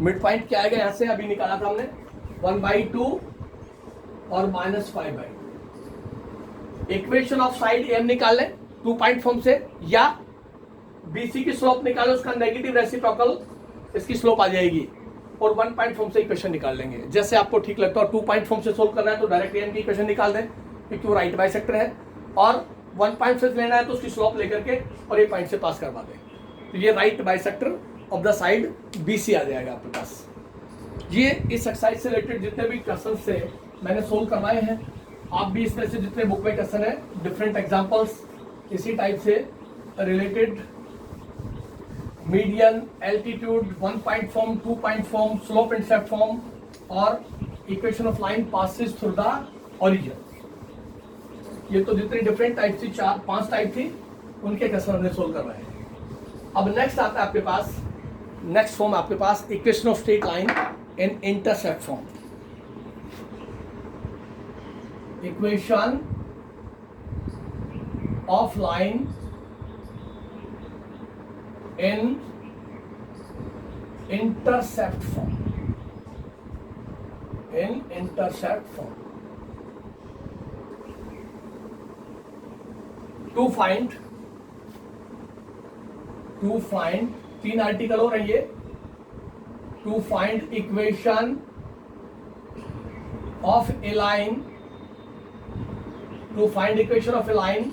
मिड पॉइंट क्या आएगा यहां से, अभी निकाला था हमने 1/2 और -5/2। इक्वेशन ऑफ साइड M निकाल लें 2 पॉइंट फॉर्म से, या BC की स्लोप निकालो, उसका नेगेटिव रेसिप्रोकल इसकी स्लोप आ जाएगी, और 1 पॉइंट फॉर्म से इक्वेशन निकाल लेंगे जैसे आपको ठीक लगता है। 2 पॉइंट फॉर्म से सोल्व करना है तो डायरेक्ट M की इक्वेशन निकाल दें क्योंकि वो राइट बाइसेक्टर है, और 1 पॉइंट से लेना है तो उसकी स्लोप लेकर के और ये पॉइंट से पास करवा दें, तो ये right bisector of the side BC आ जाएगा आपके पास। ये इस एक्सरसाइज से रिलेटेड जितने भी क्वेश्चन से मैंने सोल्व करवाए हैं, आप भी इस तरह से जितने बुक में क्वेश्चन है, डिफरेंट एग्जांपल्स इसी टाइप से related, median, altitude, 1 point form, 2 point form, slope intercept form और equation of line passes through the origin. ये तो जितनी डिफरेंट टाइप थी, 4-5 टाइप थी, उनके क्वेश्चन हमने सोल्व करवाए। अब नेक्स्ट आता है आपके पास, नेक्स्ट फॉर्म आपके पास equation of straight line in intercept form. Equation of line in intercept form, in intercept form. To find 3 article हो रही है। To find equation of a line, to find equation of a line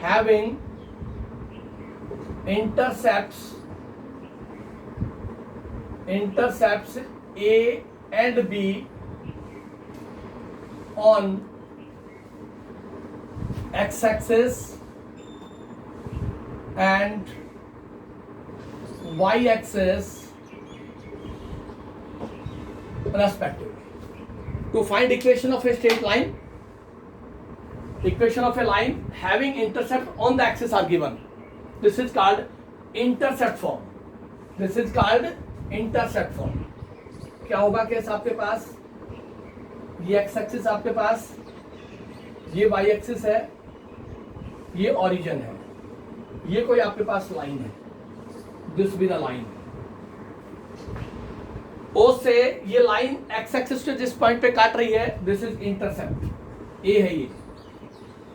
having intercepts A and B on x-axis and y-axis respectively. To find equation of a straight line, equation of a line having intercept on the axis are given. This is called intercept form. This is called intercept form. क्या होगा case आपके पास, ये x axis आपके पास, ये y axis है, ये origin है, ये कोई आपके पास लाइन है, this be the line. O से ये लाइन x एक्सिस के जिस पॉइंट पे काट रही है, दिस इज इंटरसेप्ट, A है ये,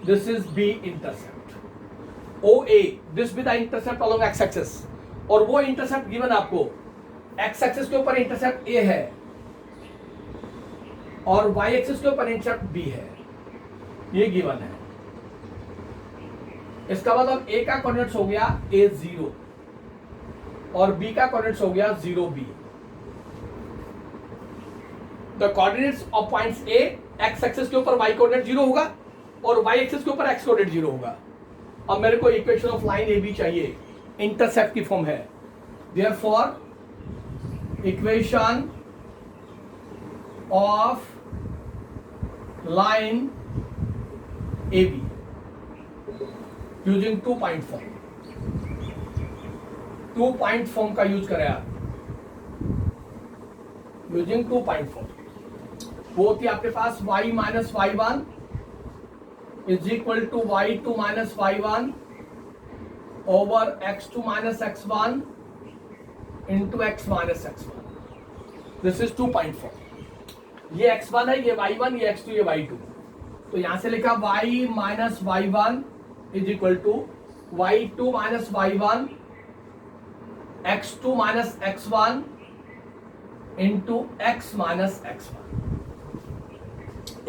this is B intercept, OA, this be the intercept along x axis. और वो इंटरसेप्ट गिवन आपको x एक्सिस के ऊपर इंटरसेप्ट A है और y एक्सिस के ऊपर इंटरसेप्ट B है, ये गिवन है। इसका मतलब A का कोऑर्डिनेट्स हो गया A0 और B का कोऑर्डिनेट्स हो गया 0B। The coordinates of points A, x axis के ऊपर y कोऑर्डिनेट 0 होगा और y एक्सिस के ऊपर x कोऑर्डिनेट 0 होगा। अब मेरे को इक्वेशन ऑफ लाइन AB चाहिए, इंटरसेप्ट की फॉर्म है। Therefore equation of line AB using 2 point form, 2 point form का यूज करें आप, यूजिंग 2 पॉइंट फॉर्म। वो होती है आपके पास y minus y1 is equal to y2 minus y1 over x2 minus x1 into x minus x1. This is 2.4. ये x1 है, ये y1, ये x2, ये y2. तो यहां से लिखा y minus y1 is equal to y2 minus y1 x2 minus x1 into x minus x1.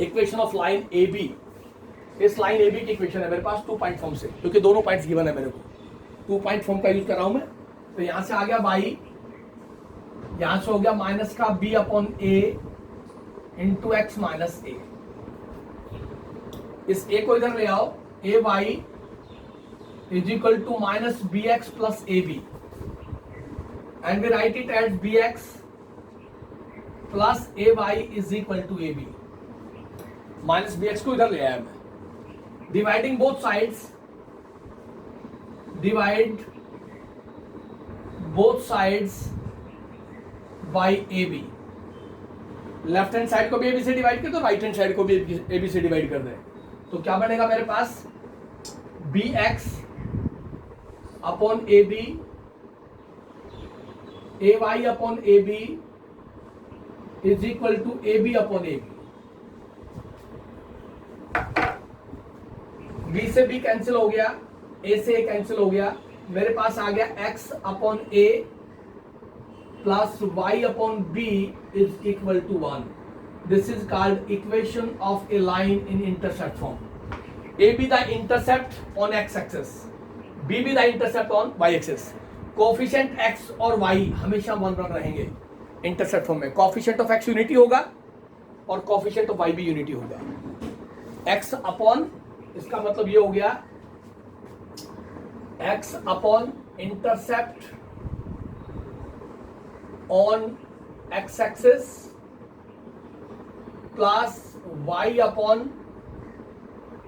Equation of line A B. इस लाइन ए बी की इक्वेशन है मेरे पास 2 पॉइंट फॉर्म से, क्योंकि दोनों पॉइंट्स गिवन है मेरे को. 2 पॉइंट फॉर्म का यूज कर रहा हूं मैं. तो यहां से आ गया y, यहां से हो गया माइनस का b upon a into x minus A. इस a को इधर ले आओ. A Y is equal to minus B X plus A B, and we write it at B X plus A Y is equal to A B. Minus B X को इधर ले आया मैं. Dividing both sides, divide both sides by A B. Left hand side को भी A B से divide कर दो, राइट हैंड साइड को भी ए बी से डिवाइड कर दे. तो क्या बनेगा मेरे पास? B X upon A B, A Y upon A B is equal to A B upon A B. B से बी कैंसिल हो गया, ए से ए कैंसिल हो गया. मेरे पास आ गया x upon A plus y upon B is equal to 1. This is called equation of a line in intercept form. A be the intercept on x-axis, B be the intercept on y-axis. Coefficient x और y हमेशा 1 रहेंगे intercept form में. Coefficient of x unity होगा और coefficient of y भी unity होगा. x upon, इसका मतलब ये हो गया x upon intercept on x-axis plus y upon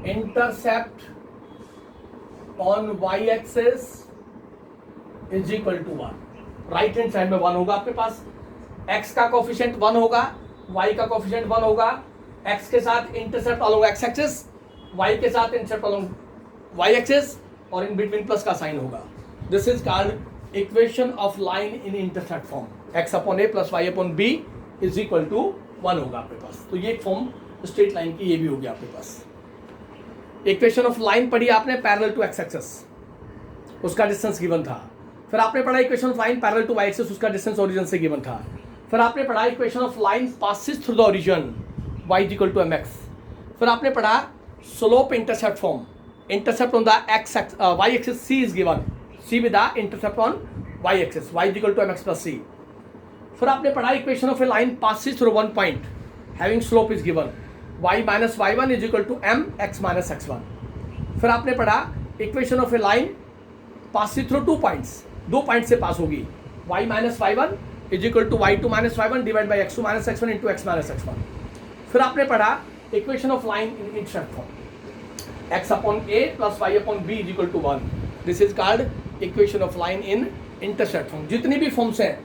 intercept on y axis is equal to 1. Right hand side में 1 होगा आपके पास. x का कोफिशिएंट 1 होगा, y का कोफिशिएंट 1 होगा. x के साथ intercept along x axis, y के साथ इंटरसेप्ट अलोंग y एक्सिस, और इन बिटवीन प्लस का साइन होगा. This is called equation of line in intercept form. x अपॉन a plus y upon b is equal to 1 होगा आपके पास. तो ये एक फॉर्म स्ट्रेट लाइन की ये भी होगी आपके पास. इक्वेशन ऑफ लाइन पढ़ी आपने पैरेलल टू एक्स एक्सिस, उसका डिस्टेंस गिवन था. फिर आपने पढ़ा equation of line parallel to y axis, उसका डिस्टेंस ओरिजिन से गिवन था. फिर आपने पढ़ा equation of line passes through the origin y equal to mx. फिर आपने पढ़ा slope intercept form. Intercept on the x y axis c is given, c with the intercept on y axis, y equal to mx plus c. फिर आपने पढ़ा equation of a line passes through one point having slope is given, y minus y1 is equal to m x minus x1. फिर आपने पढ़ा equation of a line passes through 2 points, 2 point से पास होगी, y minus y1 is equal to y2 minus y1 divide by x2 minus x1 into x minus x1. फिर आपने पढ़ा equation of line in intercept form, x अपॉन a plus y upon b is equal to 1. This is called equation of line in intercept form. जितनी भी forms हैं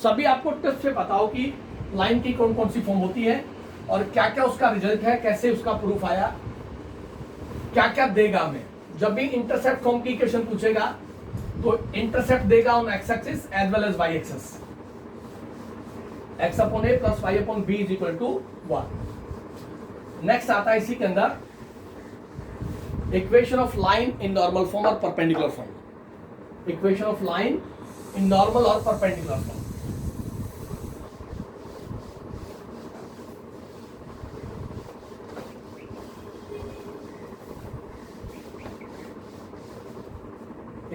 सभी आपको test से बताओ कि लाइन की कौन कौन सी फॉर्म होती है और क्या क्या उसका रिजल्ट है, कैसे उसका प्रूफ आया, क्या क्या देगा हमें. जब भी इंटरसेप्ट फॉर्म की इक्वेशन पूछेगा तो इंटरसेप्ट देगा on X axis as well as Y axis. X upon A plus Y upon B is equal to 1. Next आता है इसी के अंदर equation of line in normal form और perpendicular form. Equation of line in normal और perpendicular form.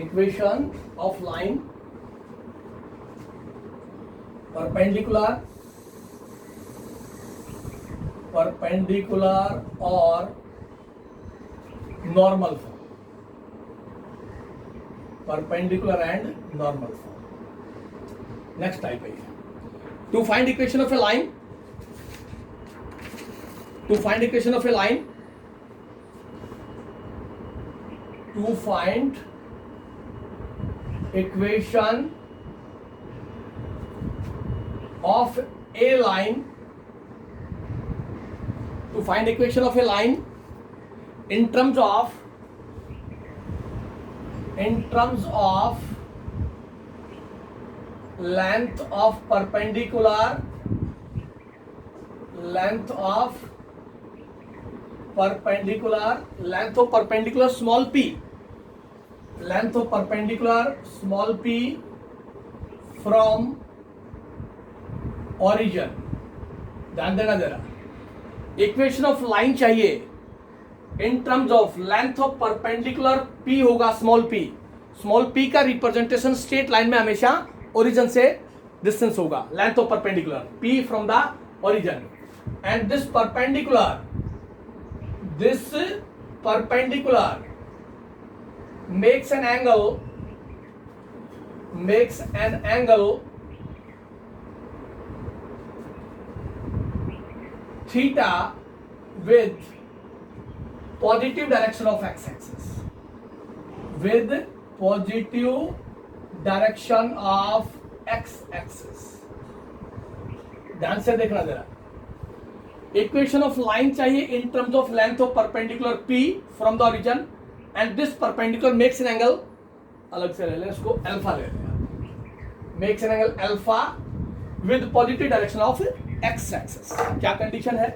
Equation of line perpendicular or normal form. Perpendicular and normal form. Next type है. To find equation of a line, to find equation of a line, to find equation of a line, to find equation of a line in terms of in terms of length of perpendicular small p, length of perpendicular small p from origin. ध्यान देना जरा, equation of line चाहिए in terms of length of perpendicular p होगा small p का representation straight line में हमेशा origin से distance होगा, length of perpendicular p from the origin. And this perpendicular makes an angle theta with positive direction of x-axis, with positive direction of x-axis. ध्यान से देखना जरा, equation of line चाहिए in terms of length of perpendicular p from the origin and this perpendicular makes an angle, अलग से ले लें इसको, अल्फा ले लें, makes an angle alpha with positive direction of x axis. क्या कंडीशन है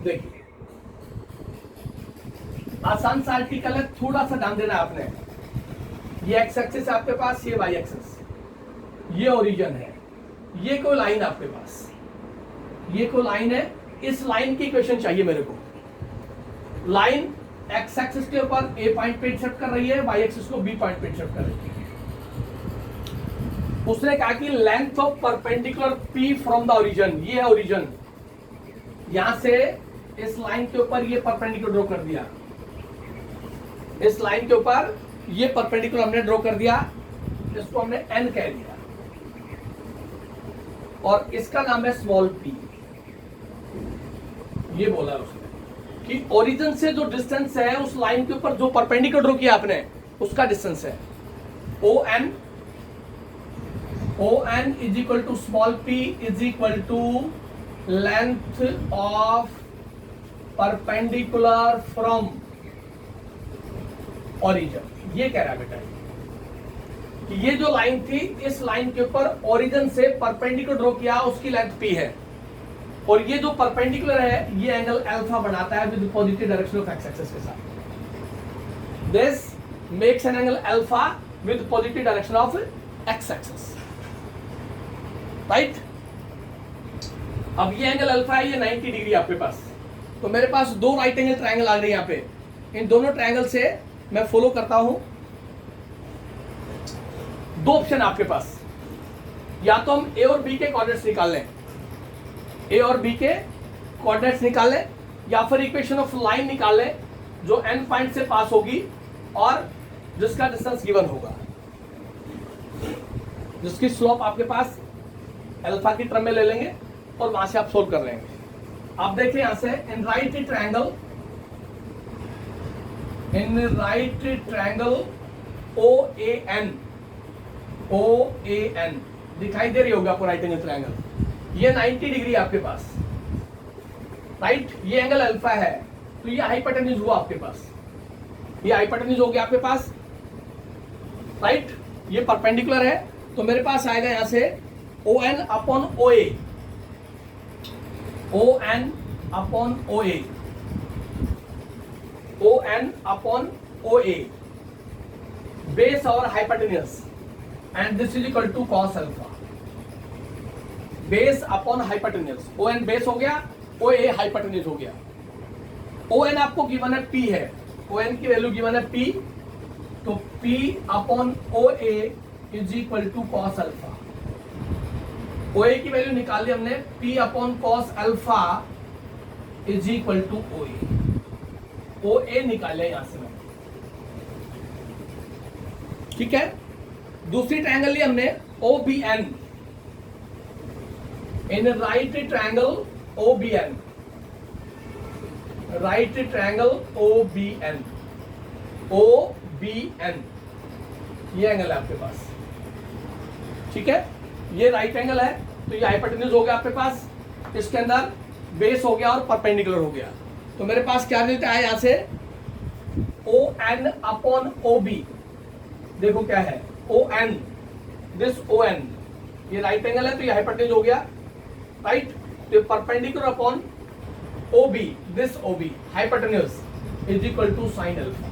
देखिए, आसान सा आर्टिकल है, थोड़ा सा ध्यान देना है आपने. ये एक्स एक्सिस आपके पास, ये वाई एक्सिस, ये ओरिजिन है, ये कोई लाइन आपके पास, ये कोई लाइन है. इस लाइन की इक्वेशन चाहिए मेरे को. लाइन एक्स एक्सिस के ऊपर ए पॉइंट पे इंटरसेप्ट कर रही है, वाई एक्सिस को बी पॉइंट पे इंटरसेप्ट कर रही है. उसने कहा कि length of perpendicular P from the origin, ये है ओरिजिन, यहां से इस लाइन के ऊपर ये परपेंडिकुलर ड्रॉ कर दिया, इस लाइन के ऊपर ये परपेंडिकुलर हमने ड्रॉ कर दिया, इसको हमने एन कह दिया और इसका नाम है स्मॉल पी. ये बोला उसने कि ओरिजिन से जो डिस्टेंस है उस लाइन के ऊपर जो परपेंडिकुलर ड्रॉ किया आपने उसका डिस्टेंस है ON is equal to small p is equal to length of perpendicular from origin. ये कह रहा है बेटा कि ये जो लाइन थी, इस लाइन के ऊपर ओरिजिन से परपेंडिकुलर ड्रॉ किया, उसकी लेंथ p है और ये जो परपेंडिकुलर है ये एंगल अल्फा बनाता है with positive direction of x axis के साथ. This makes an angle alpha with positive direction of x axis, right. अब ये एंगल अल्फा है, ये 90 डिग्री आपके पास, तो मेरे पास दो राइट एंगल ट्रायंगल आ रहे हैं यहाँ पे. इन दोनों ट्रायंगल से मैं फॉलो करता हूं. दो ऑप्शन आपके पास, या तो हम ए और बी के कोऑर्डिनेट्स निकाल लें, ए और बी के कोऑर्डिनेट्स निकाल लें, या फिर इक्वेशन ऑफ लाइन निकाल लें जो एन पॉइंट से पास होगी और जिसका डिस्टेंस गिवन होगा, जिसकी स्लोप आपके पास अल्फा की टर्म में ले लेंगे और वहां से आप सोल्व कर लेंगे. आप देखिए यहां से इन राइट ट्रायंगल OAN दिखाई दे रही होगी आपको राइट एंगल ट्रायंगल. ये 90 डिग्री आपके पास, राइट. ये एंगल अल्फा है, तो ये हाइपोटेन्यूज हुआ आपके पास, ये हाइपोटेन्यूज हो गया आपके पास, राइट. ये परपेंडिकुलर है, तो मेरे पास आएगा यहां से ON upon OA, ON upon OA, ON upon OA, base और hypotenuse, and this is equal to cos alpha. Base upon hypotenuse, ON base हो गया, OA हाइपोटेन्यूज हो गया. ON आपको गिवन है P है, ON की वैल्यू गिवन है P, तो P upon OA is equal to cos alpha. OA की वैल्यू निकाल ली हमने, P upon cos alpha is equal to OA निकाल लिया यहां से मैंने, ठीक है. दूसरी ट्रायंगल ली हमने OBN, in right triangle OBN, right triangle OBN, ये एंगल है आपके पास, ठीक है. ये राइट एंगल है, तो ये हाइपोटेन्यूज हो गया आपके पास, इसके अंदर बेस हो गया और परपेंडिकुलर हो गया. तो मेरे पास क्या मिलता है यहां से ON अपॉन OB, देखो क्या है, O N, this O N, ये राइट एंगल है तो ये हाइपोटेन्यूज हो गया, राइट। तो perpendicular upon O B, this O B hypotenuse is equal to sine alpha.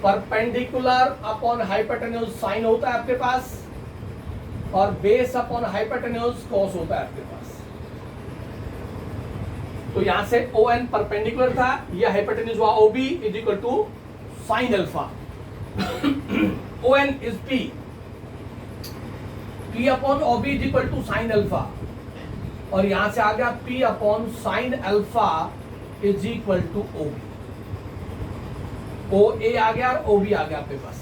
Perpendicular upon hypotenuse sine होता है आपके पास, और बेस अपॉन हाइपोटेन्यूज कॉस होता है आपके पास। तो यहां से ओ एन परपेंडिकुलर था, यह हाइपोटेन्यूज हुआ O B is equal to sine alpha. O N is P, P upon O B is equal to sine alpha, और यहां से आ गया P upon sine alpha is equal to O B. O A आ गया और O B आ गया आपके पास,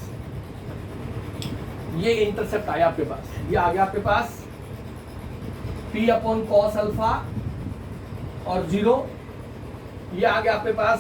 ये इंटरसेप्ट आया आपके पास, ये आ गया आपके पास P अपॉन कॉस अल्फा और 0, ये आ गया आपके पास